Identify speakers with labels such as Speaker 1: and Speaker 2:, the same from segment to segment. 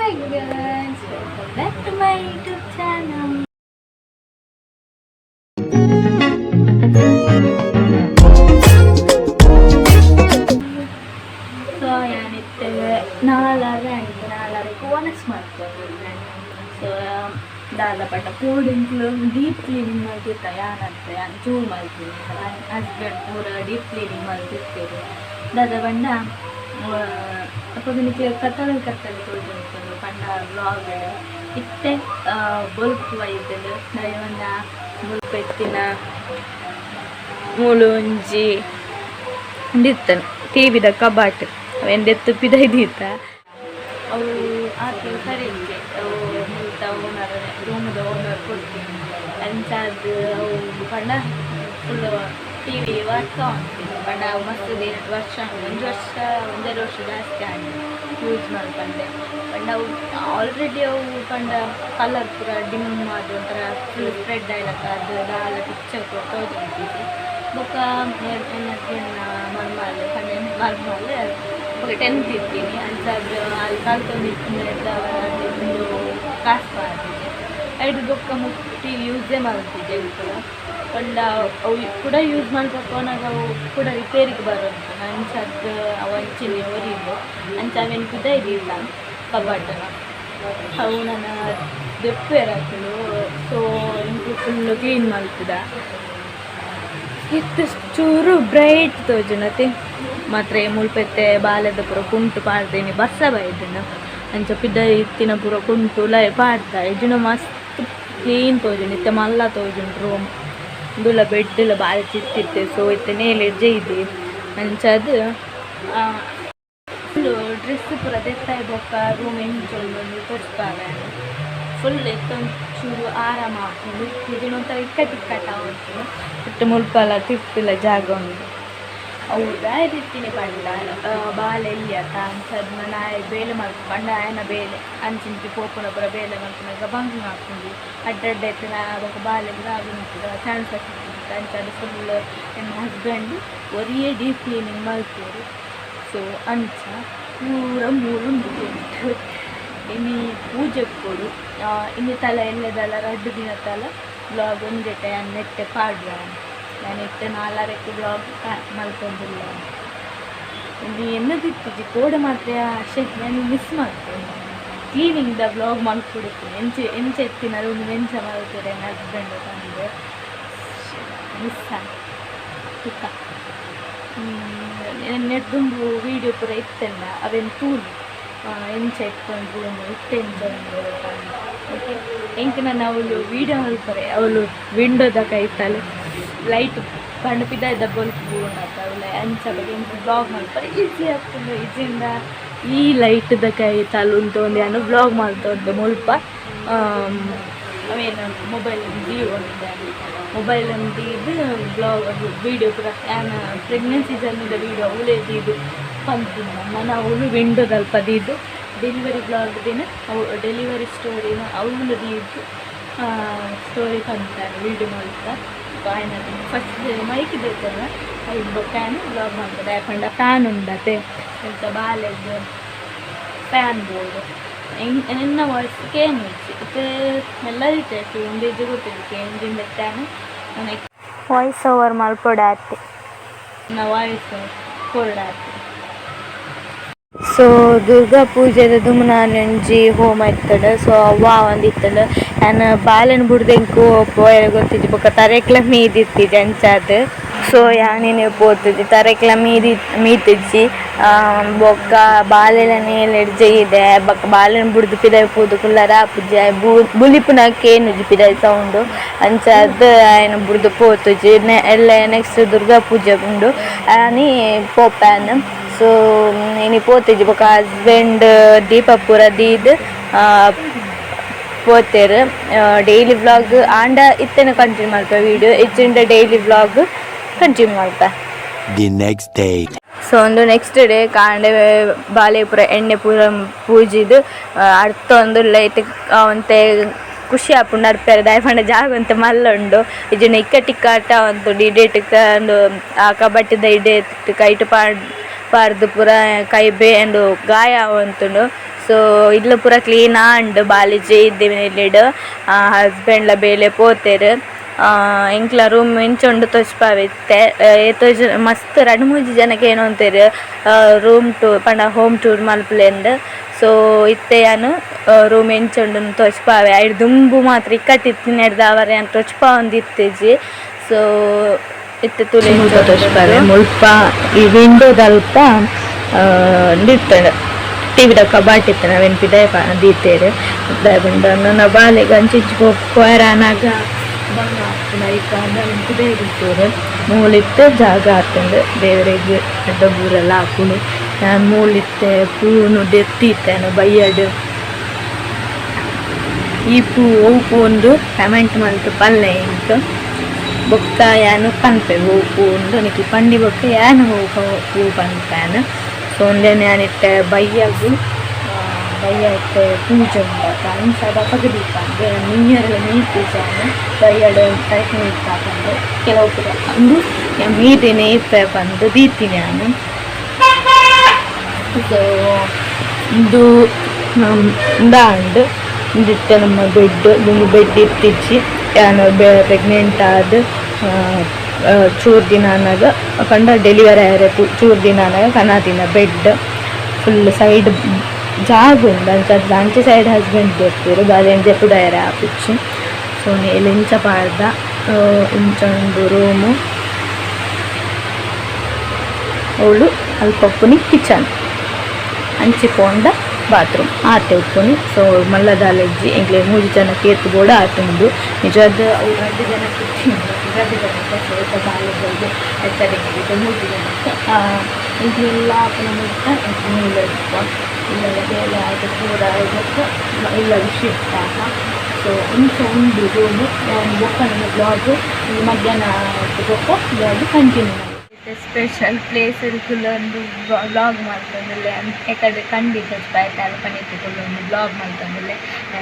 Speaker 1: Hi guys, welcome back to my YouTube channel. So ഞാനിട്ട് ನಾಲ್ಕು ಒಣಸ್ ಮಾಡ್ಕೊಂಡಿದ್ದೆ. ಸೊ ದಾದಪಟ್ಟ ಕೋಡಿಂಗ್ಲು ಡೀಪ್ ಕ್ಲೀನಿಂಗ್ ಮಾಡ್ತಿರ್ತ ಯಾನಂತೆ ನಾನು ಚೂರು ಮಾಡ್ತೀನಿ ಹಸ್ಬೆಂಡ್ ಪೂರ ಡೀಪ್ ಕ್ಲೀನಿಂಗ್ ಮಾಡ್ತಿರ್ತೀರಿ ದಾದ ಬಂಡ അപ്പോൾ എനിക്ക് കത്തൽ തോന്നുന്നു പണ്ട വ്ളോഗ് ഇത്തെ ബൾബ് വൈദ്യുണ്ട് വന്ന ಬಲ್ಪ್ ಎತ್ತಿನ ಮೂಲೊಂಜಿ ಉಂಡಿತ್ತನು ಟಿ ವಿದ ಕಬಾಟ್ ಅವೆಂದೆತ್ತು ಪಿದೈದಿತ್ತ ಅವು ಆಕೆ ಸರಿ ಅವು ಮುಲ್ತ ಓನರ್ ರೂಮದ ಓನರ್ ಕೊಡ್ತೀನಿ ಅಂಚಾದ ಅವು ಪಂಡ ಫುಲ್ ಟಿ ವಿ ವರ್ಕ್ ಆಗ್ತೀನಿ ಪಂಡ ಮಸ್ತ್ ವರ್ಷ ಒಂದೆರಡು ವರ್ಷ ಜಾಸ್ತಿ ಆಗಿ ಯೂಸ್ ಮಾಡ್ಕೊಂಡೆ ಪಂಡ ಅವು ಆಲ್ರೆಡಿ ಅವು ಪಂಡ ಕಲರ್ ಪೂರ ಡಿಮ್ ಅದು ಒಂಥರ ಫುಲ್ ಸ್ಪ್ರೆಡ್ ಆಯ್ಲಕ್ಕ ಅದು ದಾಲ ಪಿಕ್ಚರ್ ತೋರಿಸಿದ್ವಿ ಬೊಕ್ಕ ಮರ್ಮಾಲ್ ಪಂಡ ಮರ್ಮಾಲ್ ಬೊಕ್ಕ 10th ಇರ್ತೀನಿ ಅಂಚಾದ್ರೆ ಅಲ್ಲಿ ಕಲ್ತೊಂದಿತ್ತು ಕಾಸು ಮಾಡ್ತಿದ್ದೆ ಐದು ಬೊಕ್ಕ ಮುಟ್ಟಿ ಯೂಸೇ ಮಾಡ್ತಿದ್ದೆ ಕೂಡ ಪಂಡ ಅವು ಕೂಡ ಯೂಸ್ ಮಾಡ್ಬೇಕು ಅನ್ನೋದು ಅವು ಕೂಡ ರಿಪೇರಿಗೆ ಬರೋದು ಅಂಚದ್ದು ಅವ ಅಂಚಿನ ಒರಿದು ಅಂಚ ಅವೇನು ಕುದ ಇದಿಲ್ಲ ಕಬಾಟನ ಅವು ನನ್ನ ದೆಪ್ಪೇರ್ ಹಾಕಲು ಸೊ ಇಂಕು ಫುಲ್ಲು ಕ್ಲೀನ್ ಮಾಡ್ತಿದ್ದ ಇತ್ತು ಚೂರು ಬ್ರೈಟ್ ತೋಜನತೆ ಮಾತ್ರ ಮುಲ್ಪೆತ್ತೆ ಬಾಲ್ಯದ ಪೂರ ಕುಂಟು ಪಾಡ್ದೇನಿ ಬಸ್ಸ ಬೈದನು ಅಂಚ ಪಿದ್ದ ಇತ್ತಿನ ಪೂರ ಕುಂಟು ಲೈ ಪಾಡ್ತಾ ಇಜ್ಜಿನ ಮಸ್ತ್ ಕ್ಲೀನ್ ತೋಜನ ಇತ್ತೆ ಮಲ್ಲ ತೋಜನ ರೂಮ್ ದುಲ್ಲ ಬೆಡ್ಲ ಬಾರಿ ಚಿತ್ತಿತ್ತೆ ಸೊ ಇತ್ತೆ ನೇಲೆ ಜೈದಿ ಅಂಚದು ಫುಲ್ಲು ಡ್ರೆಸ್ ಪೂರ ತೆತ್ತಾಯಿ ಬೊಕ್ಕ ರೂಮ್ ಹೆಂಚೊಂದು ಬಂದು ತೋರಿಸ್ತಾರೆ ಫುಲ್ ಎತ್ತೊಂಚೂರು ಆರಾಮ ಹಾಕೊಂಡು ಇದನ್ನೊಂಥರ ಇಕ್ಕಟ್ಟಿಕ್ಕಟ್ಟ ಉಂಟು ಇಟ್ಟು ಮುಲ್ಪಲ್ಲ ತಿಪ್ಪಿಲ್ಲ ಜಾಗ ಉಂಟು ಅವು ರೀತಿನೇ ಪಂಡ ಬಾಲೆ ಇಲ್ಲಿ ಅತ್ತ ಅಂಚದ್ನ ನಾಯಿ ಬೇಲೆ ಮಾಡ್ಕೊಂಡು ಪಂಡ ಆಯನ ಬೇಲೆ ಅಂಚಿಂಟಿ ಪೋಪುನ ಪುರ ಬೇಲೆ ಮಾಡ್ಕೊಂಡಾಗ ಬಂಗ್ ಹಾಕೊಂಡು ಅಡ್ಡಡ್ಡ ಎತ್ತಿನ ಅದಕ್ಕೆ ಬಾಲೆ ಆಗುಂಟಿದ ಚಾನ್ಸ್ ಆಗ್ತಿತ್ತು ಅಂಚದು ಫುಲ್ ನನ್ನ ಹಸ್ಬೆಂಡ್ ಒರಿಯೇ ಡೀಪ್ ಕ್ಲೀನಿಂಗ್ ಮಾಡ್ತೀವಿ ಸೊ ಅಂಚ ಪೂರ ಮೂರುಂಟು ಇನ್ನು ಪೂಜೆ ಕೊಡು ಇನ್ನು ತಲ ಎಲ್ಲದಲ್ಲ 2 ದಿನ ತಲ ಬ್ಲಾಗ್ ಒಂದೆಟ್ಟೆ ನೆಟ್ಟೆ ಪಾಡುವ ನಾನು ಇಟ್ಟು 4 ಬ್ಲಾಗ್ ಮಲ್ಕೊಂಡಿಲ್ಲ ಇನ್ನು ಎನ್ನದಿತ್ತು ಕೋಡೆ ಮಾತ್ರ ಅಷ್ಟೇ ನಾನು ಮಿಸ್ ಮಾಡ್ತೇನೆ ಕ್ಲೀನಿಂಗ್ದ ಬ್ಲಾಗ್ ಮಾಡ್ಕೊಡ್ತೀನಿ ಎಂಚೆ ಎತ್ತಿನ ರೂಮ್ ಎಂಚ ಮಾಡ್ತಾರೆ ನನ್ನ ಹಸ್ಬೆಂಡ್ ತಂದು ಮಿಸ್ ಆಯ್ತು ನೆಡ್ದುಂಬು ವೀಡಿಯೋ ಪೂರ ಇತ್ತಲ್ಲ ಅವೇನು ತೂಲು ಎಂಚ ಇಟ್ಕೊಂಡು ರೂಮು ಇತ್ತು ಎಂಜಾಯ್ ಮಾಡೋದು ಓಕೆ ಎಂಕ ನಾನು ಅವಳು ವೀಡಿಯೋ ಮಲ್ಪರೆ ಅವಳು ವಿಂಡೋದ ಕೈತಲ್ಲ ಲೈಟ್ ಕಂಡು ಪಿದ್ದ ಬಲ್ಪ್ ಅಂತ ಅವಳು ಅಂಚ ಬಗ್ಗೆ ಎಂತ ಬ್ಲಾಗ್ ಮಾಡ್ತಾರೆ ಈಸಿ ಆಗ್ತದೆ ಈಜಿಂದ ಈ ಲೈಟ್ದ ಕೈ ತಲುಂತು ಒಂದು ಏನೋ ಬ್ಲಾಗ್ ಮಾಡ್ತೊಂದು ಮುಲ್ಪ ಅವೇನು ಮೊಬೈಲಲ್ಲಿ ಮೊಬೈಲಂದು ಇದು ಬ್ಲಾಗ್ ವೀಡಿಯೋ ಪೂರ ಏನು ಪ್ರೆಗ್ನೆನ್ಸಿ ಜರ್ನಿದ ವೀಡಿಯೋ ಅವಳೇದು ಇದು ಪಂಪಿನ ನಾನು ಅವಳು ವಿಂಡೋದಲ್ಲಿ ಪದಿದ್ದು ಡೆಲಿವರಿ ಬ್ಲಾಗ್ ದಿನ ಅವು ಡೆಲಿವರಿ ಸ್ಟೋರಿನ ಅವಳದು ಇದು ಸ್ಟೋರಿ ಪಂತಾರೆ ವೀಡಿಯೋ ಮಾಡ್ತಾ ఆయన ఫస్ట్ మైక్ తెచ్చాను అది ఫ్యాన్ బ్లాగ్ ಮಾಡ್ತದೆ ಪಂಡ ಫ್ಯಾನ್ ಉಂಡತೆ ಎಂತ ಬಾಲೆದ್ದು ಫ್ಯಾನ್ ಬೋರ್ಡ್ ಎನ್ನ ವಾಯ್ಸ್ ಕೇನು ಇತ್ತೆ ಎಲ್ಲ ರೀತಿ ಒಂದೇಜು ಗೊತ್ತಿದ್ದಕ್ಕೆ ಎಂಜಿನ್ ಫ್ಯಾನ್ ನನಗೆ ವಾಯ್ಸ್ ಓವರ್ ಮಲ್ಪೊಡಾತೆ ನನ್ನ ವಾಯ್ಸ್ ಕೊರಡಾತೆ ಸೊ ದುರ್ಗಾ ಪೂಜೆದ ದುಮ್ನಾನಂಜಿ ಹೋಮ ಇತ್ತಡ ಸೊ ಅವ್ವ ಒಂದಿತ್ತಡ ನಾನು ಬಾಲೆನ ಬುಡ್ದೆಂಕು ಪೋಯರ ಗೊತ್ತಿದ್ದಿ ಬೊಕ್ಕ ತರೆಕ್ಲ ಮೀದಿತ್ತಿದ್ದೆ ಅಂಚಾದ ಸೊ ಯಾನೇನೆ ಪೋತಿದ್ದಿ ತರೆಕ್ಲ ಮೀತಿಜ್ಜಿ ಬೊಕ್ಕ ಬಾಲೆಲ ನೇಲೆಡ್ ಜೈದೆ ಬೊಕ್ಕ ಬಾಲೆನ ಬುಡ್ದು ಪಿದಾಯಿ ಪೂದು ಕುಲ್ಲರ ಆಪುಜಿ ಬುಲಿಪುನಕ್ಕೆ ಏನುಜಿ ಪಿದಾಯಿ ಸೌಂಡು ಅಂಚಾದ ಆಯನ ಬುಡ್ದು ಪೋತುಜಿ ಎಲ್ಲ ನೆಕ್ಸ್ಟ್ ದುರ್ಗಾ ಪೂಜೆ ಉಂಡು ಆನಿ ಪೋಪ್ಯಾನ್ ಸೊ ಇನಿ ಪೋತಿಜಿ ಬೊಕ್ಕ ಹಸ್ಬೆಂಡ್ ದೀಪಪುರ ದೀದ್ ಪೋತೇರು ಡೈಲಿ ವ್ಲಾಗ್ ಆಂಡ ಇತ್ತೇನೆ ಕಂಟಿನ್ಯೂ ಮಾಡ್ಪ ವೀಡಿಯೋ ಹೆಚ್ಚಿಂದ ಡೈಲಿ ವ್ಲಾಗ್ ಕಂಟಿನ್ಯೂ ಮಾಡ್ಪ
Speaker 2: ದಿ ನೆಕ್ಸ್ಟ್ ಡೇ
Speaker 1: ಸೊ ಒಂದು ನೆಕ್ಸ್ಟ್ ಡೇ ಕಾಂಡೆ ಬಾಲೆಪುರ ಎಣ್ಣೆ ಪೂರ ಪೂಜಿದು ಅರ್ಥ ಒಂದು ಲೈಟ್ ಅವಂತೆ ಖುಷಿ ಆಪುಂಡು ನಡ್ಪೇರೆ ದಾಯಪಂಡ ಜಾಗ ಅಂತ ಮಲ್ಲುಂಡು ಇಜ್ಜಿನ ಇಕ್ಕಟ್ಟಿಕ್ಕಾಟ ಒಂದು ಡಿಡೇಟ್ ಒಂದು ಆ ಕಬಟ್ಟಿದ ಇಡೇಟ್ ಕೈಟ್ ಪಾರ್ದು ಪೂರ ಕೈ ಬೇಂಡು ಗಾಯ ಆವಂತುಂಡು ಸೊ ಇಲ್ಲ ಪೂರ ಕ್ಲೀನಾ ಅಂಡ್ ಬಾಲಿಜೆ ಇದ್ದೇವೆ ನೆಲ್ಲಿಡು ಹಸ್ಬೆಂಡ್ಲ ಬೇಲೆ ಪೋತೆರು ಎಂಕ್ಲ ರೂಮ್ ಇಂಚೊಂಡು ತೊಚ್ಪಾವಿತ್ತೆ ಮಸ್ತ್ 2-3 ಜನಕ್ಕೆ ಏನು ಅಂತಾರೆ ರೂಮ್ ಟೂರ್ ಪಂಡ ಹೋಮ್ ಟೂರ್ ಮಲ್ಪಲೆಂಡ್. ಸೊ ಇತ್ತೆಯಾನು ರೂಮ್ ಎಂಚೊಂಡು ತೊಚ್ಪಾವೆ ಐದು ದುಂಬು ಮಾತ್ರ ಇಕ್ಕಟ್ಟಿತ್ತಿನ ಹಿಡ್ದು ಅವರೇ ಅಂತ ತೊಚ್ಪಾ ಒಂದಿತ್ತೇಜಿ. ಸೊ ಇತ್ತೆ ತುಲೆ ತೊಚ್ಪಾವೆ ಮುಲ್ಪ ಈ ವಿಂಡೋದಲ್ಪ ನಿರ್ತೇನೆ ಟಿವಿ ಕಬಾಟ್ ಇತ್ತು ನಾವೆನ್ಪಿ ದೀತೇರು ದಯಪಂಡ ನನ್ನ ಬಾಲೆಗೆ ಅಂಚಿಂಚು ಕೊಯರಾನಾಗ ಬಂಗ ಹಾಕ್ತದೆ ಈಗ ಅದಕ್ಕೆ ಬೇಗಿರ್ತೇವೆ ಮೂಲಿತ್ತೆ ಜಾಗ ಹಾಕ್ತಂಡು ದೇವರಿಗೆ ಡಬ್ಬೂರೆಲ್ಲ ಹಾಕೊಂಡು ನಾನು ಮೂಲಿತ್ತೆ ಪೂನು ದೆತ್ತಿತ್ತೇನು ಬಯ್ಯಡು ಈ ಪೂ ಒಂದು ಕಮೆಂಟ್ ಮಲ್ತು ಪಲ್ಲೆ ಇಂಕ ಬೊಕ್ಕ ಯಾನು ಕನ್ಪೆ ಹೂವು ಉಂಡು ನಿಕ್ಕಿ ಪಂಡಿ ಬೊಕ್ಕ ಯಾನು ಹೂ ಪನ್ಪೇನು. ಸೊ ಒಂದೇ ನಾನಿಟ್ಟೆ ಬಯ್ಯಗು ಬಯ್ಯ ಇಟ್ಟೆ ಪೂಜೆ ಉಂಟಾಕ ಅಂಚದ ಪಗದೀಪ ಅಂದರೆ ನೀರೆಲ್ಲ ನೀರು ಪೂಜೆಯನ್ನು ಬಯ್ಯಡು ಟೈಪ್ ನೀರು ಹಾಕೊಂಡು ಕೆಲವು ಪುರ ಅಂದು ಮೀದಿನೇ ಇಪ್ಪೆ ಬಂದು ದೀತೀನಿ ನಾನು. ಸೊ ಇದು ದಾಂಡು ಇಂದಿತ್ತೆ ನಮ್ಮ ಬೆಡ್ ಇತ್ತಿಚ್ಚಿ ನಾನು ಪ್ರೆಗ್ನೆಂಟ್ ಆದ ಚೂರು ದಿನ ಅನ್ನೋದ ಕಂಡ ಡೆಲಿವರಿ ಆಯ್ತು ಚೂರು ದಿನ ಅನ್ನೋದು ಕನಾದಿನ ಬೆಡ್ ಫುಲ್ ಸೈಡ್ ಜಾಗ ಉಂಡು ಅಂಚೆ ಸೈಡ್ ಹಸ್ಬೆಂಡ್ ಬರ್ತೀರು ಬಾಲೆಂಜೆ ಪುಡಾಯರ ಆಪಿಚ್ಚಿ. ಸೊ ಇಲ್ಲಿ ಇಂಚ ಪಾಡ್ದ ಇಂಚೊಂದು ರೂಮು ಅವಳು ಅಲ್ಪಪ್ಪುನಿ ಕಿಚನ್ ಅಂಚಿ ಪೋಂಡ ಬಾತ್ರೂಮ್ ಆತೆ ಉಪ್ಪುನಿ. ಸೊ ಮಲ್ಲದಾಲಜ್ಜಿ ಎಂಕ್ಲೆ 3 ಜನಕ್ಕೆ ಎತ್ತು ಬೋಡ ಆತುಂಡು ನಿಜವಾದ ಅವು 2 ಜನಕ್ಕೆ 2 ಜನಕ್ಕೆ ಸ್ವಲ್ಪ ಬಾಲಗಳಿಗೆ ಎತ್ತರಿಗೆ 3 ಜನಕ್ಕೆ ಈಗೆಲ್ಲ ಅಪ್ಪನ ಮುಟ್ಟ ಇಲ್ಲ ಇಲ್ಲದ ಬೇಲೆ ಆಯ್ತು ಪೂರ ಇದಕ್ಕೆ ಇಲ್ಲದ ಶಿಫ್ಟ್ ಆಗ. ಸೊ ಇಂಚ ಉಂಡು ರೂಮು ನಾನು ಬೊಕ್ಕನ ಬ್ಲಾಗು ಮಧ್ಯಾಹ್ನ ಬೊಕ್ಕ ಬ್ಲಾಗ್ ಕಂಟಿನ್ಯೂ ಮಾಡಿ ಸ್ಪೆಷಲ್ ಪ್ಲೇಸ್ ಒಂದು ಬ್ಲಾಗ್ ಮಾಡ್ತಂದಿಲ್ಲ ಯಾಕಂದರೆ ಖಂಡಿತ ಸ್ಪೈಟಲ್ ಪನಿತ್ತುಕೊಂಡು ಒಂದು ಬ್ಲಾಗ್ ಮಾಡ್ತಂದಿಲ್ಲ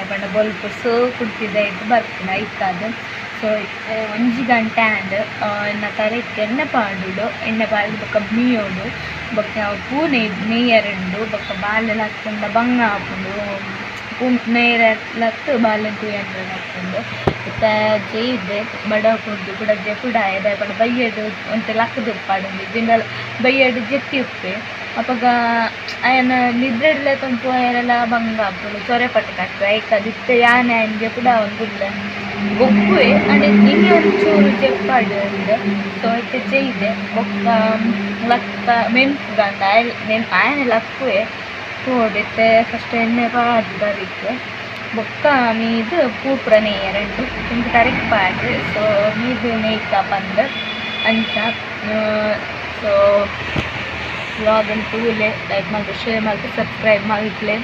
Speaker 1: ಬಣ್ಣ ಬಲ್ಪು ಸೋ ಕುಡ್ತಿದ್ದೆ ಇತ್ತು ಬರ್ತೀನಿ ಐತಾದು. ಸೊ 1 ಗಂಟೆ ಆ್ಯಂಡ್ ಎನ್ನ ತರಕ್ಕೆ ಎಣ್ಣೆ ಪಾಡುಡು ಎಣ್ಣೆ ಪಾಡು ಬೊಕ್ಕ ಮೀಯೋಡು ಬೊಕ್ಕ ಪೂ ನೇಯರಂಡು ಬೊಕ್ಕ ಬಾಲೆಲ್ಲ ಹಾಕ್ಕೊಂಡು ಬಂಗ ಹಾಕೊಂಡು ಪೂ ನೇರಲತ್ತು ಬಾಲೆ ತೂಯಂಡ್ರೆ ಹಾಕ್ಕೊಂಡು ಇತ್ತ ಜೈದೆ ಬಡ ಕುಡ್ದು ಕೂಡ ಜೆಪುಡಾಯ ದಯಪಡ ಬಯ್ಯಡು ಅಂತ ಲಕ್ಕದು ಪಾಡುಂಡು ಜಿಂಡಲ್ ಬಯ್ಯಡು ಜೆತ್ತಿ ಉಪ್ಪೆ ಅಪ್ಪಗ ಆಯನ ನಿದ್ರೆಡ್ಲೆ ತಂಪು ಆಯರೆಲ್ಲ ಬಂಗ ಹಾಕೊಂಡು ಚೊರೆ ಪಟ್ಟು ಹಾಕ್ತದೆ ಐಕದಿತ್ತೆ ಯಾನೆ ಆಯನ ಜೆಪುಡ ಒಂದುಲ್ಲ ಒಪ್ಪುವೆ ಅಂಡ್ ಇನ್ನೇ ಒಂಚೂರು ಜೆಪ್ಪಾಡು ಅಂದೆ. ಸೊ ಇತ್ತೆ ಜೈದೆ ಬೊಕ್ಕ ಲಕ್ಕ ಮೆಣಸು ಗಂಡ ಆಯನ ಲಕ್ಕುವೆ ತೋಡಿತ್ತೆ ಫಸ್ಟ್ ಎಣ್ಣೆ ಪಾಡ್ದರಿಕ್ಕೆ ಬೊಕ್ಕ ಮೀದು ಪೂಪ್ರ ನೇಯರಂಡು ಇಂಕ ಕರೆಕ್ಟ್ ಪಾಡ್ರೆ. ಸೊ ಮೀದು ನೇಯ್ಕ ಬಂದು ಅಂಚ. ಸೊ ಬ್ಲಾಗ್ ಅಂತೂ ಇಲ್ಲೇ ಲೈಕ್ ಮಾಡಿ ಶೇರ್ ಮಾಡಿ ಸಬ್ಸ್ಕ್ರೈಬ್ ಮಾಡಿಟ್ಲೆ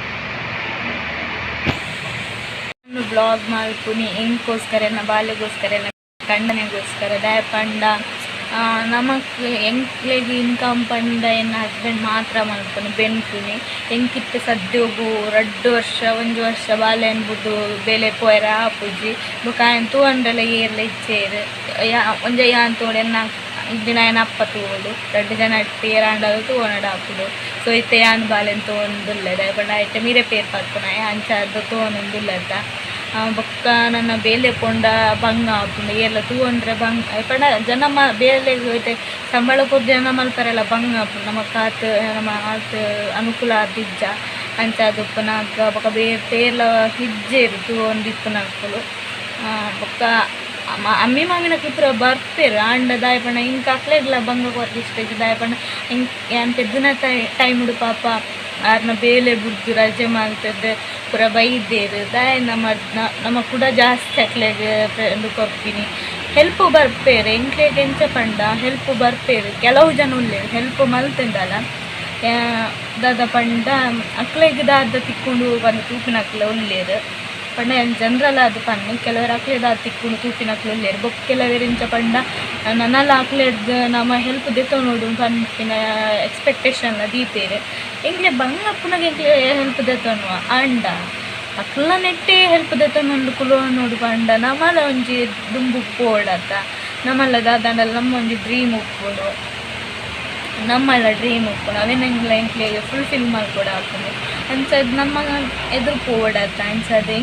Speaker 1: ನಾನು ಬ್ಲಾಗ್ ಮಾಡ್ತೀನಿ ಹೆಂಗೋಸ್ಕರ ನನ್ನ ಬಾಲ್ಯಗೋಸ್ಕರ ನನ್ನ ಗಂಡನಿಗೋಸ್ಕರ ದಯಪಂಡ ನಮಗೆ ಎಂಕ್ಲೆಗೆ ಇನ್ಕಮ್ ಪಂಡ ಎನ್ನ ಹಸ್ಬೆಂಡ್ ಮಾತ್ರ ಮಲ್ಪನು ಬೆನ್ಪುನಿ ಎಂಕಿತ್ತು ಸದ್ಯೋಗು 2 ವರ್ಷ 1 ವರ್ಷ ಬಾಲೆ ಅನ್ಬಿಟ್ಟು ಬೇಲೆ ಪೋಯರ ಆಪುಜಿ ಬೊಕಾಯನ್ ತೂಂಡ್ರೆಲ್ಲ ಏರ್ಲ ಇಚ್ಚೇರು ಒಂಜ ಯಾನ್ ತೋಡೆನ್ನ ಇದ್ದಿನ ಏನು ಅಪ್ಪ ತೋಡು 2 ಜನ ಏರಾಂಡದು ತೋನಡ ಹಾಕುದು. ಸೊ ಇತ್ತೆ ಯಾನ್ ಬಾಲೆನ್ ತೋಂದುಲ್ಲ ದಯಪಂಡ ಐತೆ ಮೀರೆ ಪೇರ್ ಪಾರ್ಪುನಾಯ ಅಂಚಾದ ತೋನೊಂದುಲ್ಲದ ಬೊಕ್ಕ ನನ್ನ ಬೇಲೆ ಪೊಂಡ ಬಂಗ ಆಪುಂಡು ಎಲ್ಲ ತೂಂಡ್ರೆ ಬಂಗ ಪಂಡ ಜನ ಬೇಲೆ ಹೋಯ್ತೆ ಸಂಬಳ ಕೊದ್ದು ಜನ ಮಲ್ಪರೆಲ್ಲ ಬಂಗ ಆಪುಂಡು ನಮ್ಮ ಕಾತು ನಮ್ಮ ಆತು ಅನುಕೂಲ ಆದಿಜ್ಜ ಅಂಚಾದುಪ್ಪನಾಗ ಬೊಕ್ಕ ಬೇರ್ಲ ಹಿಜ್ಜೆರು ತೂಂದಿಪ್ಪು ನಕ್ಕಲು ಬೊಕ್ಕ ಅಮ್ಮಿ ಮಾಮಿನಕ್ಕೆ ಪೂರ ಬರ್ಪೇರು ಆಂಡ ದಾಯಪಣ್ಣ ಇಂಕ ಅಕ್ಲೆಗ್ಲ ಬಂಗ ಕೊರ್ದು ಇಷ್ಟ ದಾಯಪಣ್ಣ ಹಿಂಗೆ ಏನು ಪೆದ್ದಿನ ಟೈಮ್ ಉಡು ಪಾಪ ಆರ್ನ ಬೇಲೆ ಬುಡ್ದು ರಜೆ ಮಾಡ್ತದೆ ಪೂರ ಬೈದೇರು ದಾಯ ನಮ್ಮ ಕೂಡ ಜಾಸ್ತಿ ಅಕ್ಲೆಗೆ ಫ್ರೆಂಡ್ ಕೊರ್ತೀನಿ ಹೆಲ್ಪು ಬರ್ಪೇರು ಎಂಕ್ಲೆಗೆ ಎಂಚ ಪಂಡ ಹೆಲ್ಪು ಬರ್ಪೇರು ಕೆಲವು ಜನ ಉಳ್ಳೇರು ಹೆಲ್ಪ್ ಮಲ್ತಿಂಡಲ್ಲ ದಾದ ಪಂಡ ಅಕ್ಲೆಗೆ ದಾದ ತಿಕ್ಕೊಂಡು ಬಂದು ತೂಪಿನ ಅಕ್ಲೆ ಉಳ್ಳೇರು ಪಂಡ ಜನರಲ್ಲ ಅದು ಪನ್ನಿ ಕೆಲವರು ಅಕ್ಲೆ ದಾದ ತಿಕ್ಕೊಂಡು ತೂಪಿನ ಅಕ್ಲೆ ಉಳ್ಳೇರು ಬೊಕ್ಕ ಕೆಲವರು ಇಂಚ ಪಂಡ ನನ್ನೆಲ್ಲ ಅಕ್ಲೆಡ್ದು ನಮ್ಮ ಹೆಲ್ಪ್ ದೆತ್ತೋ ನೋಡು ಪನ್ಪಿನ ಎಕ್ಸ್ಪೆಕ್ಟೇಷನ್ಲ ದೀತೇರು ಎಂಕ್ಲೆ ಬಂಗ ಅಪ್ಪನಾಗ ಎಂಕ್ಲೆ ಹೆಲ್ಪ್ ದೆತ್ತೋನ್ವ ಅಂಡ ಅಕ್ಲ ನೆಟ್ಟೆ ಹೆಲ್ಪ್ ದೆತ್ತೊಂದು ಕುಲೋ ನೋಡು ಪಂಡ ನಮ್ಮಲ್ಲ ಒಂಜಿ ದುಂಬು ಉಪ್ಪೋಡತ್ತ ನಮ್ಮಲ್ಲ ದಾದಂಡಲ್ಲ ನಮ್ಮ ಒಂಜಿ ಡ್ರೀಮ್ ಉಪ್ಪೋಡು ನಮ್ಮಲ್ಲ ಡ್ರೀಮ್ ಉಪ್ಪು ನಾವೇನಂಗಿಲ್ಲ ಎಂಕ್ಲೆಗೆ ಫುಲ್ಫಿಲ್ ಮಾಡ್ಕೊಡ ಹಾಕೊಂಡು ಅಂಚದು ನಮ್ಮ ಎದುರು ಪೋಡತ್ತ ಅಂಚದು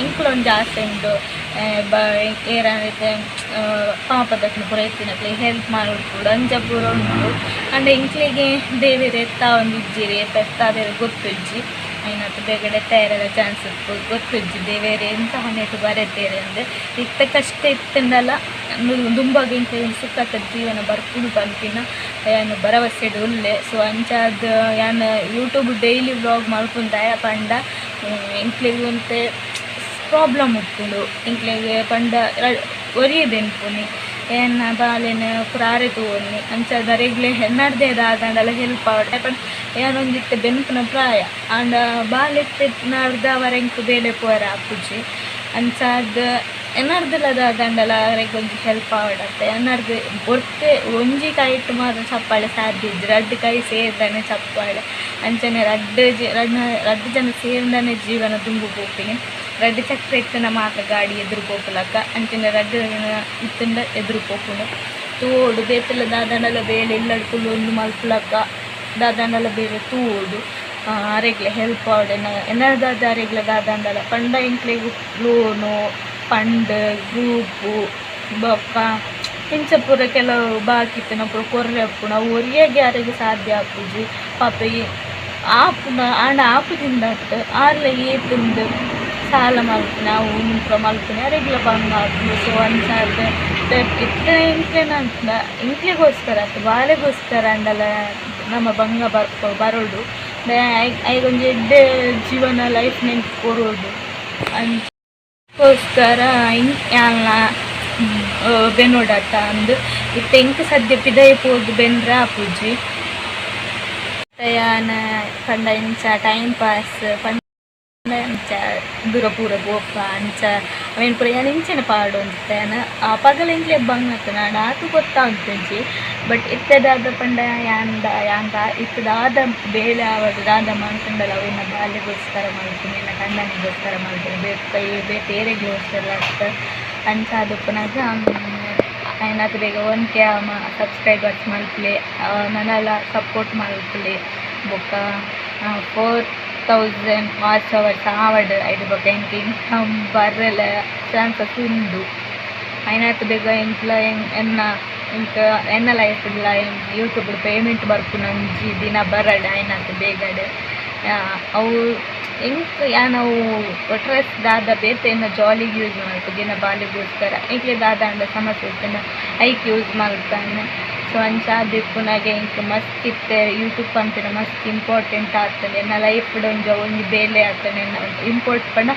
Speaker 1: ಇಂಕ್ಲೊಂದು ಜಾಸ್ತಿ ಉಂಟು ಏನಾಗುತ್ತೆ ಪಾಪದಕ್ಕೆ ಪೂರ ಎತ್ತಿನಕ್ಕೆ ಹೆಲ್ಪ್ ಮಾಡೋದು ಕೂಡ ಅಂಚ ಪೂರ ಉಂಟು ಅಂಡ್ ಇಂಕ್ಲಿಗೆ ದೇವಿರೆ ಎತ್ತ ಒಂದು ಇಜ್ಜಿರಿ ಎತ್ತಾದ್ರೆ ಗೊತ್ತಿಜ್ಜಿ അതിനകത്ത് ಬೇಗಡೆ ತಯಾರಾದ ಚಾನ್ಸ್ ಗೊತ್ತಿಜ್ಜಿ ದೇವೇರೆ ಎಂತ ಹೊನೆಟ್ಟು ಬರೆತೇರೆ ಅಂದರೆ ಇತ್ತ ಕಷ್ಟ ಇತ್ತಂದಲ್ಲ ದುಂಬಾಗ ಇಂಕ ಸುಖದ ಜೀವನ ಬರ್ಕೊಂಡು ಪಂಪಿನ ಯಾನು ಭರವಸೆ ಒಳ್ಳೆ ಸೊ ಅಂಚಾದ ಯಾನು ಯೂಟ್ಯೂಬ್ ಡೈಲಿ ವ್ಲಾಗ್ ಮಾಡ್ಕೊಂಡಾಯ ಪಂಡ ಇಂಕ್ಲಿಗೆ ಅಂತೆ ಪ್ರಾಬ್ಲಮ್ ಉಪ್ಪುಂಡು ಇಂಕ್ಲಿಗೆ ಪಂಡ ಒರಿಯದೆನ್ಪುನಿ ಏನ ಬಾಲೆನ ಪುರಾರೆ ತೋನಿ ಅಂಚದ ರೆಗ್ಲೆ ಹೆಣ್ಣಡ್ದೇ ದಾದಂಡಲ್ಲ ಹೆಲ್ಪ್ ಆವಡೆ ಪಂಡ ಏನೊಂದಿತ್ತೆ ಬೆನ್ಪುನ ಪ್ರಾಯ ಆಂಡ ಬಾಲೆತ್ತೆ ನಡ್ದವರೆಂಕು ಬೇಲೆ ಪೋರ ಆಪುಜಿ ಅಂಚಾದ ಎನ್ನರ್ದಲ್ಲ ದಾದಂಡಲ ರೆಗೊಂದು ಹೆಲ್ಪ್ ಆವಡತ್ತೆ ಎನ್ನರ್ದು ಒರ್ತೆ ಒಂಜಿ ಕೈ ಇಟ್ಟು ಮಾತ್ರ ಚಪ್ಪಾಳೆ ಸಾಧ್ಯ ಇದ್ದು ರಡ್ಡು ಕೈ ಸೇರ್ದಾನೆ ಚಪ್ಪಾಳೆ ಅಂಚನೆ ರಡ್ಡು ಜನ ಸೇರ್ದಾನೆ ಜೀವನ ತುಂಬು ಹೋಗ್ತೀನಿ ರಡ್ಡು ಚಕ್ರ ಇತ್ತನ ಮಾತ್ರ ಗಾಡಿ ಎದುರು ಪೋಪುಲಕ್ಕ ಅಂಚಿನ ರಡ್ಡು ಇತ್ತಂಡ ಎದುರು ಪೋಪುನು ತೋಡು ಬೇತಲ್ಲ ದಾದಂಡಲ ಬೇಲೆ ಇಲ್ಲಡ್ಕುಲು ಒಂದು ಮಲ್ಪುಲಕ್ಕ ದಾದಂಡಲ ಬೇರೆ ತೋಡು ಅರೆಗ್ಲೆ ಹೆಲ್ಪ್ ಆವಡೆನ ಎನ್ನದಾದ ಅರೆಗ್ಲೆ ದಾದಂಡಲ ಪಂಡ ಇಂಕ್ಲೆಗು ಲೋನು ಫಂಡ್ ಗ್ರೂಪು ಬೊಕ್ಕ ಇಂಚ ಪೂರ ಕೆಲವು ಬಾಕಿತ್ತನ ಪೂರ ಕೊರ್ರೆ ಅಪ್ಪುನ ಒರಿಯಾಗೆ ಯಾರಿಗೆ ಸಾಧ್ಯ ಆಪುಜಿ ಪಾಪ ಆಪುನ ಆಂಡ ಆಪುದಿಂದ ಆರ್ಲೆ ಏತುಂದು ಸಾಲ ಮಲ್ಪುನ ಅವು ನಿಂತ್ರ ಮಲ್ಪುನ ರೆಗ್ಯುಲರ್ ಬಂಗ ಆಪುನು ಸೊ ಅಂಚಾದ ಇತ್ತ ಇಂಕ್ಲೆನಂತ ಇಂಕ್ಲೆಗೋಸ್ಕರ ಬಾಲೆಗೋಸ್ಕರ ಅಂಡಲ ನಮ್ಮ ಬಂಗ ಬರೋಡು ಐಗೊಂದು ಎಡ್ಡೆ ಜೀವನ ಲೈಫ್ ನೆನ್ಪು ಕೊರೋಡು ಅಂಚೋಸ್ಕರ ಯಾನ ಬೆನ್ನೋಡಾಟ ಅಂದು ಇತ್ತ ಇಂಕ ಸದ್ಯ ಪಿದೈ ಪೋದು ಬೆನ್ರ ಆಪುಜಿ ಯಾನ ಪಂಡ ಇಂಚ ಟೈಮ್ ಪಾಸ್ ಪಂಡ ಅಂಚ ದೂರ ಪೂರ ಗೋಪ ಅಂಚ ಅವೇನು ಪೂರ ಏನು ಇಂಚನೆ ಪಾಡು ಅಂತಾನ ಪಗಲ ಇಂಕ್ಲೆ ಬಂಗತ್ತ ನಾಡು ಆತು ಗೊತ್ತಾ ಉಂಟುಂಚಿ ಬಟ್ ಇತ್ತದಾದ ಪಂಡ ಯಾಂದ ಇತ್ತದಾದ ಬೇಳೆ ಆವಡು ದಾದ ಮಾಡ್ಕೊಂಡಲ್ಲ ಅವೇನ ಬಾಲ್ಯಗೋಸ್ಕರ ಮಾಡ್ತೀನಿ ಇಲ್ಲ ಕಣ್ಣನಿಗೋಸ್ಕರ ಮಾಡ್ತೀನಿ ಬೇರೆಗೋಸ್ಕರ ಅಷ್ಟ ಅಂಚ ಅದಪ್ಪನಾಗ അതിനകത്ത് ಬೇಗ 1K ಸಬ್ಸ್ಕ್ರೈಬರ್ಸ್ ಮಲ್ಪಲೆ ನನ್ನೆಲ್ಲ ಸಪೋರ್ಟ್ ಮಲ್ಪಲೆ ಬೊಕ್ಕ 4000 ವಾಚ್ ಅವರ್ಸ್ ಆವಡ್ ಐದು ಬೊಕ್ಕ ಇಂಕ ಇನ್ಕಮ್ ಬರಲ ಚಾನ್ಸಸ್ ಉಂಡು അതിനകത്ത് ಬೇಗ ಇಂಕ್ಲ ಎನ್ನ ಲೈಫ್ಲ ಯೂಟ್ಯೂಬ್ ಪೇಮೆಂಟ್ ಬರ್ಪುನಂಜಿ ದಿನ ಬರಡು അതിനകത്ത് ಬೇಗಡೆ ಅವು ಇಂಕ್ ನಾವು ಡ್ರೆಸ್ ದಾದ ಬೇತೆಯನ್ನು ಜಾಲಿಗೆ ಯೂಸ್ ಮಾಡ್ತು ದಿನ ಬಾಲಿಗೋಸ್ಕರ ಈಗಲೇ ದಾದ ಅಂಡ ಸಮಸ್ಯೆ ಇರ್ತೇನೆ ಐಕ್ ಯೂಸ್ ಮಾಡ್ತಾನೆ ಸೊ ಅಂಚ ದಿಪ್ಪುನಾಗೆ ಇಂಕ್ ಮಸ್ತ್ ಇತ್ತೆ ಯೂಟ್ಯೂಬ್ ಅಂತಿನ ಮಸ್ತ್ ಇಂಪಾರ್ಟೆಂಟ್ ಆಗ್ತಾನೆ ನನ್ನ ಲೈಫ್ ಒಂದು ಬೇಲೆ ಆಗ್ತಾನೆ ಇಂಪಾರ್ಟ್ ಪಂಡ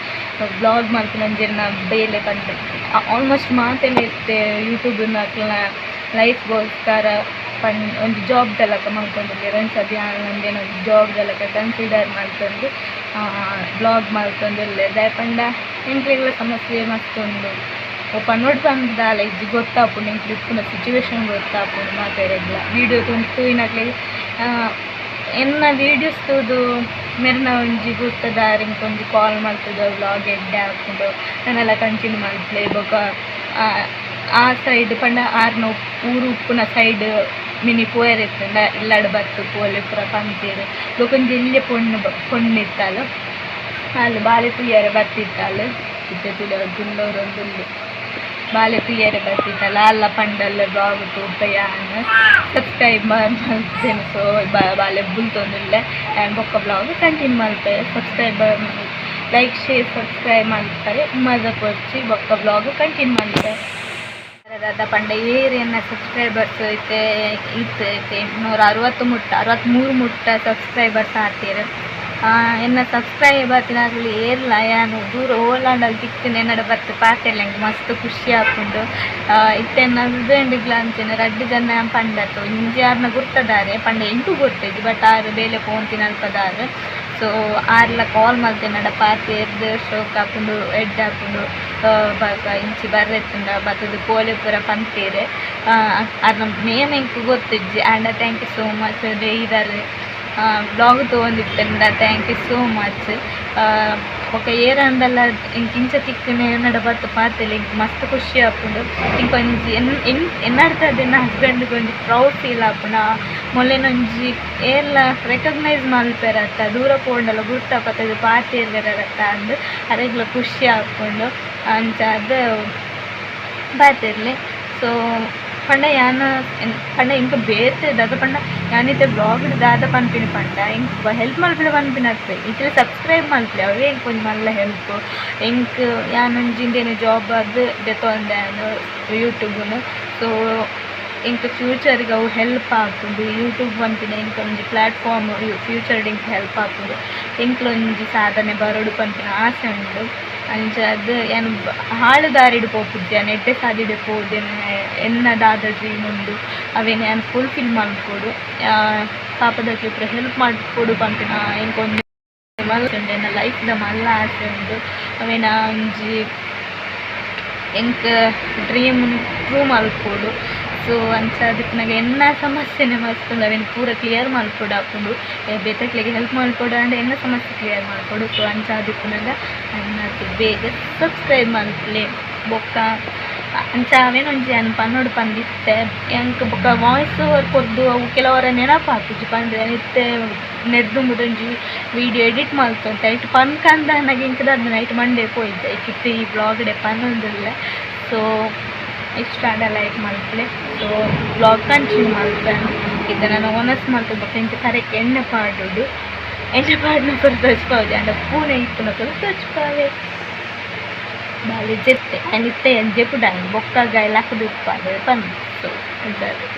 Speaker 1: ಬ್ಲಾಗ್ ಮಾಡ್ತಾನೆ ಒಂಜಿನ ಬೇಲೆ ಬಂದು ಆಲ್ಮೋಸ್ಟ್ ಮಾತೆಲ್ಲ ಇತ್ತೆ ಯೂಟ್ಯೂಬ್ನ ಲೈಫ್ಗೋಸ್ಕರ ಒಂದು ಜಾಬ್ದೆಲ್ಲಕ ಮಾಡ್ಕೊಂಡಿದ್ದೆ ಒಂದ್ಸತಿ ನಂದೇನೋ ಜಾಬ್ದೆಲ್ಲಕ ಕನ್ಸಿಡರ್ ಮಾಡ್ಕೊಂಡು ಬ್ಲಾಗ್ ಮಾಡ್ಕೊಂಡಿರಲಿ ದಯಪಂಡ ಇಂಕ್ಲೆಗಳ ಸಮಸ್ಯೆ ಮತ್ತೊಂದು ಪನ್ನೋಡು ಬಂದಾಲ ಇಜ್ಜಿ ಗೊತ್ತಾಪುಂಡು ಇಂಕ್ಲು ಇಪ್ಪುನ ಸಿಚುವೇಶನ್ ಗೊತ್ತಾಪುಂಡು ಮಾತಾಡಿಲ್ಲ ವೀಡಿಯೋ ತುಂಟು ಇನ್ನಾಗಲಿ ಎನ್ನ ವೀಡಿಯೋಸ್ ತೂದು ಮೆರ್ನ ಒಂಜಿ ಗೊತ್ತದಾರ ಇಂಕೊಂಜಿ ಕಾಲ್ ಮಾಡ್ತದ ವ್ಲಾಗ್ ಎಡ್ಡೆ ಹಾಕೊಂಡು ನಾನೆಲ್ಲ ಕಂಟಿನ್ಯೂ ಮಾಡ್ತಲೆ ಬೊಕ ಆ ಸೈಡ್ ಪಂಡ ಆರ್ನ ಊರು ಉಪ್ಪುನ ಸೈಡ್ ಮಿನಿ ಪೋಯರ್ ಇತ್ತಂಡ ಇಲ್ಲಾಡು ಬತ್ತು ಪೋಲೆ ಪೂರ ಪಂತೀರು ಬೊಕೊಂಜಿ ಇಲ್ಲೇ ಪೊಣ್ಣಿತ್ತಲು ಅಲ್ಲಿ ಬಾಲೆ ತುಯ್ಯಾರೆ ಬತ್ತಿತ್ತಲು ಇತ್ತೆ ತುಳ್ಳೋರೊಂದುಲ್ಲಿ ಬಾಲೆ ತುಯ್ಯಾರೆ ಬತ್ತಿತ್ತಲ್ಲ ಅಲ್ಲ ಪಂಡಲ್ಲ ಬ್ಲಾಗ್ ತೂಪಯಾನ ಸಬ್ಸ್ಕ್ರೈಬ್ ಮಾಡ್ತೇನೆ ಸೊ ಬಾಲೆ ಬುಲ್ತೊಂದಿಲ್ಲ ಆ್ಯಂಡ್ ಬೊಕ್ಕ ಬ್ಲಾಗ್ ಕಂಟಿನ್ಯೂ ಮಾಡ್ತಾರೆ ಸಬ್ಸ್ಕ್ರೈಬರ್ ಲೈಕ್ ಶೇರ್ ಸಬ್ಸ್ಕ್ರೈಬ್ ಮಾಡ್ತಾರೆ ಮಜಕ್ಕೆ వచ్చి ಬೊಕ್ಕ ಬ್ಲಾಗ್ ಕಂಟಿನ್ಯೂ ಮಾಡ್ತಾರೆ ದಾದ ಪಂಡ ಏರಿಯನ್ನ ಸಬ್ಸ್ಕ್ರೈಬರ್ಸ್ ಐತೆ ಇತ್ತೆ 863 ಮುಟ್ಟ ಸಬ್ಸ್ಕ್ರೈಬರ್ಸ್ ಆಗ್ತೀರ ಎನ್ನ ಸಬ್ಸ್ಕ್ರೈಬರ್ ತಿನ್ನಾಗಲಿ ಏರ್ಲ ಯಾನು ದೂರ ಓಲಾಂಡಲ್ಲಿ ತಿಕ್ತೀನಿ ಎನ್ನಡ ಬತ್ತು ಪಾತೆಲ್ಲ ನಂಗೆ ಮಸ್ತ್ ಖುಷಿ ಹಾಕೊಂಡು ಇತ್ತೆ ನನ್ನ ಹಸ್ಬೆಂಡ್ಗ್ಲ ಅಂತೀನಿ ರಡ್ಡು ಜನ ಪಂಡತ್ತು ಇಂಜಿ ಯಾರನ್ನ ಗುರ್ತದಾರೆ ಪಂಡ ಎಂಟು ಗೊತ್ತಿದ್ದು ಬಟ್ ಆರು ಬೇಲೆ ಫೋನ್ ತಿನ್ನಲ್ಪದಾರೆ ಸೊ ಆರ್ಲ ಕಾಲ್ ಮಾಡ್ತೇನೆ ಪಾತಿ ಎದ್ದು ಸ್ಟ್ರೋಕ್ ಹಾಕೊಂಡು ಎಡ್ ಹಾಕೊಂಡು ಇಂಚಿ ಬರ್ರೆತ್ತಂಡ ಬತ್ತದು ಕೋಲೆ ಪೂರ ಪಂತೀರೆ ಅದು ನಮ್ಮ ನೇಮ್ ಎಂಕು ಗೊತ್ತಿಜ್ಜಿ and thank you so much ಡೈದರ್ ಬ್ಲಾಗ್ ತೊಗೊಂಡಿತ್ತಂಡ ಥ್ಯಾಂಕ್ ಯು ಸೋ ಮಚ್ ఒక ಏರಂದಲ್ಲ ಇಂಕ ಇಂಚ ತಿಕ್ಕನೆ ನಡ ಬತ್ತು ಪಾತೆಲೆ ಇಂಕ ಮಸ್ತ್ ಖುಷಿ ಆಪುಂಡು ಇಂಕ ಒಂಜಿ ಎನ್ನಾಡ್ತದೆ ನನ್ನ ಹಸ್ಬೆಂಡ್ಗೆ ಒಂಜಿ ಪ್ರೌಡ್ ಫೀಲ್ ಆಪುಂಡ ಮೊನ್ನೆನೊಂಜಿ ಏರ್ಲ ರೆಕಗ್ನೈಸ್ ಮಲ್ಪೆರತ್ತ ದೂರ ಪೋಂಡಲ್ಲ ಗುರ್ತಾಪತ್ತದು ಪಾತೆ ಇರ್ವೆರತ್ತ ಅಂದು ಅರೆಗ್ಲ ಖುಷಿ ಆಪುಂಡು ಅಂಚ ಅದು ಪಾತೆರ್ಲೆ ಸೊ ಪಂಡ ಯಾನ ಪಂಡ ಇಂಕ ಬೇರ್ತದೆ ಅದು ಪಂಡ ಯಾನಿತ್ತೆ ಬ್ಲಾಗ್ ದಾದ ಪನ್ಪಿನ ಪಂಡ ಇಂಕ ಹೆಲ್ಪ್ ಮಲ್ಪಿನ ಪನ್ಪಿನ ಆಗ್ತದೆ ಇದ್ರೆ ಸಬ್ಸ್ಕ್ರೈಬ್ ಮಲ್ಪಲೆ ಅವೇ ಇಂಕ ಒಂದು ಮಲ್ಲ ಹೆಲ್ಪ್ ಇಂಕ ಯಾನೊಂಜಿಂದೇನು ಜಾಬ್ ಅದು ದೆತೊಂದೆ ಯೂಟ್ಯೂಬ್ನು ಸೊ ಇಂಕ ಫ್ಯೂಚರ್ಗೆ ಅವು ಹೆಲ್ಪ್ ಆಪುಂಡು ಯೂಟ್ಯೂಬ್ ಪನ್ಪಿನ ಇಂಕ ಒಂಜಿ ಪ್ಲಾಟ್ಫಾರ್ಮ್ ಫ್ಯೂಚರ್ಡ್ ಇಂಕ ಹೆಲ್ಪ್ ಆಪುಂಡು ಇಂಕ್ಲೊಂಜಿ ಸಾಧನೆ ಬರೋಡು ಪನ್ಪಿನ ಆಸೆ ಉಂಡು ಅಂಚ ಅದು ಏನು ಹಾಳು ದಾರಿಡು ಪೋಪುಜ್ಜಿ ನಾನು ಎಡ್ಡೆ ಸಾದಿಡೆ ಪೋದೇನೆ ಎನ್ನದಾದ ಡ್ರೀಮ್ ಉಂಡು ಅವೇನು ನಾನು ಫುಲ್ಫಿಲ್ ಮಾಡ್ಕೊಡು ಪಾಪದಕ್ಕೆ ಪೂರ ಹೆಲ್ಪ್ ಮಾಡಿಕೊಡು ಪಂಪಿನ ಇಂಕೊಂದು ಮಲ್ಲ ಉಂಡು ನನ್ನ ಲೈಫ್ದ ಮಲ್ಲ ಆಸೆ ಉಂಡು ಅವೇನ ಒಂಜಿ ಎಂಕ ಡ್ರೀಮ್ ಪ್ರೂವ್ ಮಲ್ಪೋಡು ಸೊ ಅಂಚ ಅದಕ್ಕೆ ನನಗೆ ಎನ್ನ ಸಮಸ್ಯೆನೇ ಮಲ್ಕೊಂಡು ಅವೇನು ಪೂರ ಕ್ಲಿಯರ್ ಮಲ್ಕೊಡು ಹಾಕೊಂಡು ಬೇತಕ್ಲಿಗೆ ಹೆಲ್ಪ್ ಮಲ್ಕೊಡು ಅಂದರೆ ಎನ್ನ ಸಮಸ್ಯೆ ಕ್ಲಿಯರ್ ಮಾಡ್ಕೊಡು ಸೊ ಅಂಚ ಅದಕ್ಕೆ ನನಗೆ ಅನ್ನಕ್ಕೆ ಬೇಗ ಸಬ್ಸ್ಕ್ರೈಬ್ ಮಲ್ಪಲೆ ಬೊಕ್ಕ ಅಂಚ ಅವೇನೊಂಜಿ ಅನ್ ಪನ್ನೋಡು ಪಂದಿತ್ತೆ ಎಂಕ್ ಬೊಕ್ಕ ವಾಯ್ಸ್ ಓವರ್ ಕೊದ್ದು ಅವು ಕೆಲವರ ನೆನಪು ಹಾಕುಜಿ ಪಂದ್ರೆ ನಿತ್ತೆ ನೆಡ್ದು ಮುದೊಂಜಿ ವಿಡಿಯೋ ಎಡಿಟ್ ಮಲ್ತಂತ ಇಟ್ಟು ಪನ್ಕಂದ ನನಗೆ ಇಂಕದ ನೈಟ್ ಮಂಡೇ ಪೋಯಿದ್ದೆ ಇಕ್ಕಿತ್ತು ಈ ಬ್ಲಾಗ್ಡೆ ಪನ್ನೊಂದಿಲ್ಲ ಸೊ ಇಷ್ಟ ಲೈಕ್ ಮಲ್ಪಲೆ ಸೊ ಬ್ಲಾಗ್ ಕಂಟಿನ್ಯೂ ಮಲ್ಪೇನು ಇದು ನಾನು ಒನಸ್ ಮಲ್ತು ಬೊಕ್ಕ ಇಂಕ ಕರೆಕ್ಟ್ ಎಣ್ಣೆ ಪಾಡುದು ಎಣ್ಣೆ ಪಾಡಿನ ಕೊರ ತಚ್ಪಾವುದೆ ಅಂಡ ಪೂನೆ ಇಪ್ಪುನ ಕೊರ ತಚ್ಪಾವೆ ಬಾಲಿ ಜೆತ್ತೆ ಆ್ಯಂಡ್ ಇತ್ತೆ ಜೆಪುಡ ಬೊಕ್ಕಾಗ ಎಲ್ಲ ಹಾಕುದು ಬಂದು so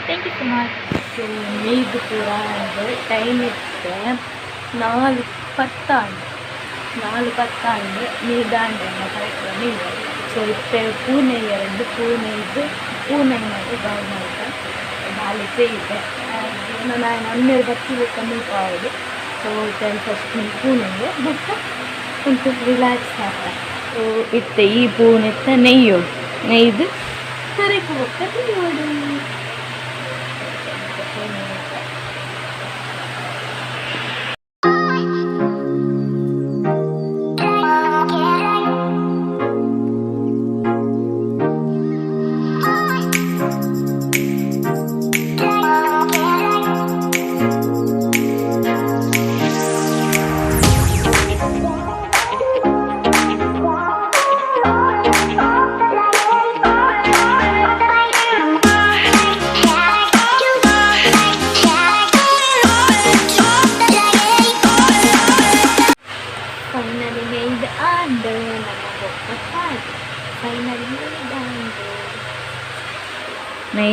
Speaker 1: thank you so much so ನೀದು ಪೂರ ಅಂದರೆ ಟೈಮ್ ಇತ್ತೆ 4:10 ನೀದಾಂಡೆ ಕರೆಕ್ಟ್ ನೀರು ಸೊ ಇತ್ತೆ ಪೂನೆ ಎರಡು ಪೂನೆ ಇದ್ದು ಪೂನೆ ಮಾಡಿ ಗಾಳಿ ಮಾಡ್ತಾ ಬಾಲಿಕೆ ಇದೆ ನಾನು ಹನ್ನೆರಡು ಬರ್ತೀವಿ ಕಮ್ಮಿ ಪಾವುದು ಸೊ ಫಸ್ಟ್ ಪೂನೆಗೆ ಬಟ್ కొంచెం ರಿಲ್ಯಾಕ್ಸ್ ಆಗ್ತಾ ಸೊ ಇತ್ತೆ ಈ ಪೂನೆತ್ತ ನೆಯ್ದು ಕರೆಕ್ಟ್ ಹೋಗ್ತಾ ನೋಡಿ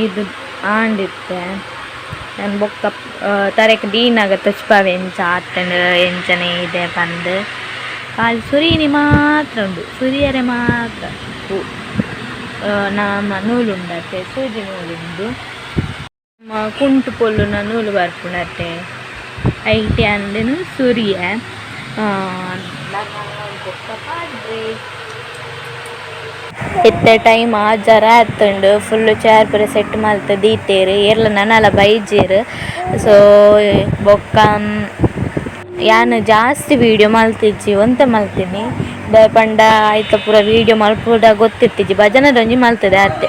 Speaker 1: ಇದು ಆಂಡಿತ್ತೆ ನಾನು ಬೊಕ್ಕ ತರಕ ದೀನಾಗ ತಚ್ಪಾವೆ ಎಂಚ ಆತಂಡು ಎಂಚನೆ ಇದೆ ಬಂದು ಕಾಲು ಸುರಿನಿ ಮಾತ್ರ ಉಂಡು ಸುರಿಯರೆ ಮಾತ್ರ ನಮ್ಮ ನೂಲು ಉಂಡತ್ತೆ ಸೂಜಿ ನೂಲುಂಡು ಕುಂಟು ಪೊಲ್ಲುನ ನೂಲು ಬರ್ಪುಂಡತ್ತೆ ಐಟಿ ಅಂದನು ಸುರಿಯ ಇತ್ತೆ ಟೈಮ್ ಜರ ಆತುಂಡು ಫುಲ್ಲು ಚೇರ್ ಪೂರ ಸೆಟ್ ಮಲ್ತು ದೀತೇರು ಏರ್ಲ ನನಲ ಬೈಜೇರು ಸೊ ಬೊಕ್ಕ ಯಾನು ಜಾಸ್ತಿ ವೀಡಿಯೋ ಮಲ್ತಿಜ್ಜಿ ಒಂತೆ ಮಲ್ತೀನಿ ಪಂಡ ಆಯ್ತ ಪೂರ ವೀಡಿಯೋ ಮಲ್ಪುದ ಗೊತ್ತಿರ್ತಿಜ್ಜಿ ಭಜನದೊಂಜಿ ಮಲ್ತದೆ ಅತ್ತೆ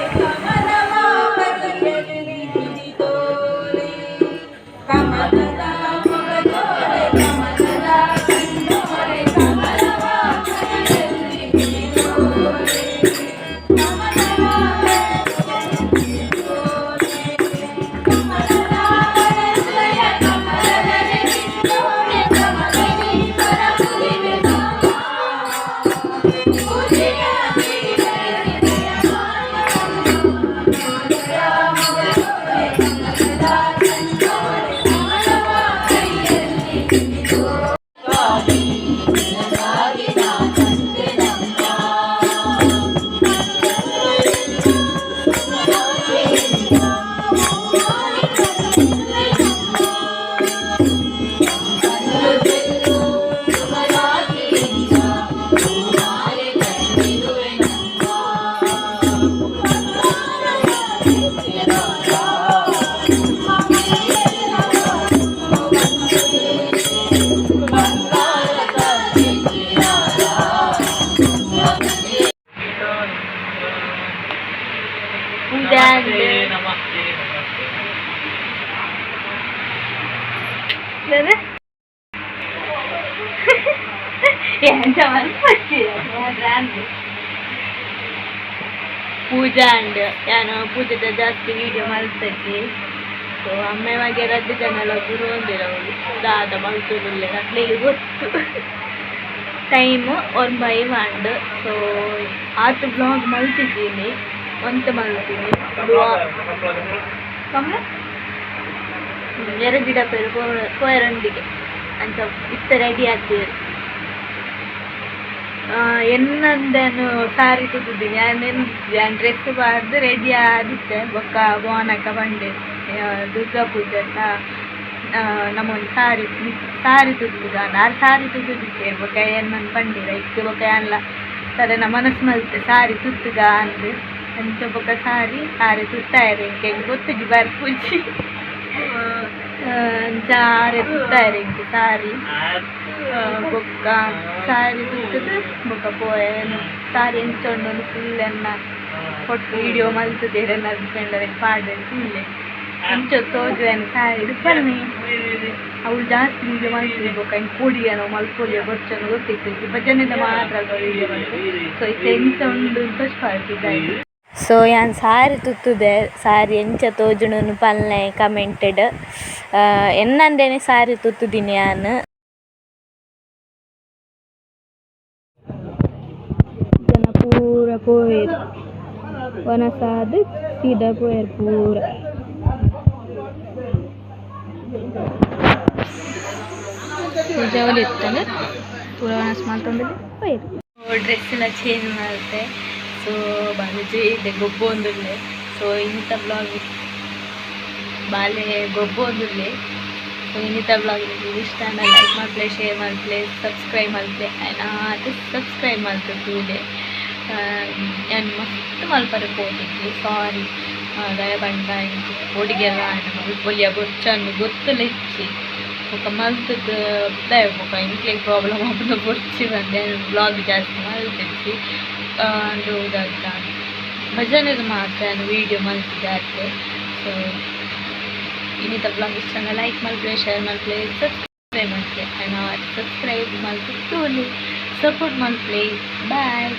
Speaker 1: ಪೂಜಾ ಅಂಡ್ ನಾನು ಪೂಜೆದ ಜಾಸ್ತಿ ವೀಡಿಯೋ ಮಾಡ್ತೇನೆ. ಸೊ ಅಮ್ಮೆ ಮಗೆ ರದ್ದು ಜನ ಗುರು ಹೊಂದಿರೋದು ದಾದ ಮಲ್ತುದಿಲ್ಲ ಅಟ್ಲಿಗೆ ಗೊತ್ತು ಟೈಮು ಒಂದು ಬೈ ಮಾಡು. ಸೊ ಆತು ಬ್ಲಾಗ್ ಮಲ್ತಿದ್ದೀನಿ ಅಂತ ಮಲ್ತೀನಿ ಎರಡು ಗಿಡ ಪೇರು ಕೋಯರಂಡಿಗೆ ಅಂತ ಇತ್ತ ರೆಡಿ ಆಗ್ತೀವಿ. ಎನ್ನಂದನು ಸಾರಿ ತುತ್ತಿದ್ದೀನಿ ನಾನು ಡ್ರೆಸ್ ಬಾರ್ದು ರೆಡಿ ಆದಿತ್ತೆ ಬೊಕ್ಕ ಬೋನಕ ಬಂಡೆ ದುರ್ಗಾ ಪೂಜೆ ನಮ್ಮೊಂದು ಸಾರಿ ತುತ್ತುದ ನಾನು ಸಾರಿ ತುತ್ತಿದ್ದೆ ಬೊಕ್ಕ ಏನು ಪಂಡಿರ ಇತ್ತು ಬೊಕ್ಕ ಎಲ್ಲ ಸರ ಮನಸ್ಸು ಮಲ್ತೆ ಸಾರಿ ತುತ್ತುಗ ಅಂದು ಅಂಚ ಬೊಕ್ಕ ಸಾರಿ ತುತ್ತಾಯಿರಿ ಇಂಕೆ ಗೊತ್ತಿದ್ದು ಬಾರಿ ಪೂಜಿ ಅಂಚ ಆರೆ ತುತ್ತಾಯಿರಿ ಇಂಕೆ ಸಾರಿ ಬೊಕ್ಕ ಸಾರಿ ತುತ್ತದು ಬೊಕ್ಕ ಪೋಯನು ಸಾರಿ ಎಂಚೊಂಡು ಫುಲ್ ಎನ್ನ ಫೋಟೋ ವೀಡಿಯೋ ಮಲ್ತದೇರೆ ನಡ್ಕೊಂಡ್ರೆ ಪಾಡೆ ಫುಲ್ಲೆ ಇಂಚ ತೋಜುವೇನು ಸಾರಿ ಬನ್ನಿ ಅವಳು ಜಾಸ್ತಿ ವೀಡಿಯೋ ಮಾಡ್ತೀವಿ ಬೊಕ್ಕ ಹಿಂಗೆ ಪುಡಿಯನೋ ಮಲ್ಪೊಲಿಯೋ ಗೊಚ್ಚನೋ ಗೊತ್ತಿತ್ತು ಭಜನೆಯಿಂದ ಮಾತ್ರ ವೀಡಿಯೋ ಮಾಡ್ತೀವಿ. ಸೊ ಇದು ಎಂಚ ಉಂಡು ಫಸ್ಟ್ ಪಾರ್ಟಿದ್ದಾಗಿ. ಸೊ ಯಾನ್ ಸಾರಿ ತುತ್ತುದೆ ಸಾರಿ ಎಂಚ ತೋಜುಣನು ಪಲ್ಲೆ ಕಮೆಂಟೆಡ್ ಎನ್ನಂದೇನೆ ಸಾರಿ ತುತ್ತುದಿನಿ ಯಾನ್ ಜನ ಪೂರ ಪೋಯರು ವನಸಾದ ಸೀದಾ ಪೋಯರು ಪೂರ ಪೂಜೆ ಒಲಿತಾನೆ ಪೂರ ವನಸ್ ಮಾಡ್ಕೊಂಡಿದ್ದೆ ಪೋಯರು. ಡ್ರೆಸ್ಸಿನ ಚೇಂಜ್ ಮಾಡುತ್ತೆ. ಸೊ ಬಾಲಜಿ ಇದೆ ಗೊಬ್ಬು ಒಂದುಳ್ಳೆ. ಸೊ ಇನ್ನಿತ ಬ್ಲಾಗ್ ಬಾಲೆ ಗೊಬ್ಬು ಒಂದುಳ್ಳೆ. ಸೊ ಇನ್ನಿತ ಬ್ಲಾಗ್ ಇಷ್ಟ ಲೈಕ್ ಮಾಡ್ಲೆ ಶೇರ್ ಮಾಡ್ಲೆ ಸಬ್ಸ್ಕ್ರೈಬ್ ಮಾಡ್ಲೆ ಅದು ಸಬ್ಸ್ಕ್ರೈಬ್ ಮಾಡ್ತಿದ್ದೆ ನಾನು ಮಸ್ತ್ ಮಲ್ಪರೆ ಪೋತಿದ್ದೆ. ಸಾರಿ ದಯ ಬಂಡ ಒಡಿಗೆಲ್ಲ ಮಲ್ಪೊಲಿಯ ಗೊಚ್ಚನ್ನು ಗೊತ್ತಲ್ಲ ಇಚ್ಚಿ ఒక మల్తు ఒక ఇంట్లో ప్రాబ్లం అప్పుడు వచ్చి నేను బ్లాగ్ ಜಾಸ್ತಿ ಮಾಡ್ತಿದ್ವಿ ಅಂದು ಉದಾತ್ತ ಭಜನೆದು ಮಾಡ್ತೇನೆ ವೀಡಿಯೋ ಮಲ್ತು ಜಾಸ್ತಿ. ಸೊ ಇನ್ನಿತ ಬ್ಲಾಗ್ ಇಷ್ಟ ಲೈಕ್ ಮಾಡ್ಲಿ ಶೇರ್ ಮಾಡ್ಲಿ ಸಬ್ಸ್ಕ್ರೈಬ್ ಮಾಡ್ಲಿ ಸಬ್ಸ್ಕ್ರೈಬ್ ಮಾಡ್ಲಿ ಸಪೋರ್ಟ್ ಮಾಡ್ಲಿ. ಬಾಯ್.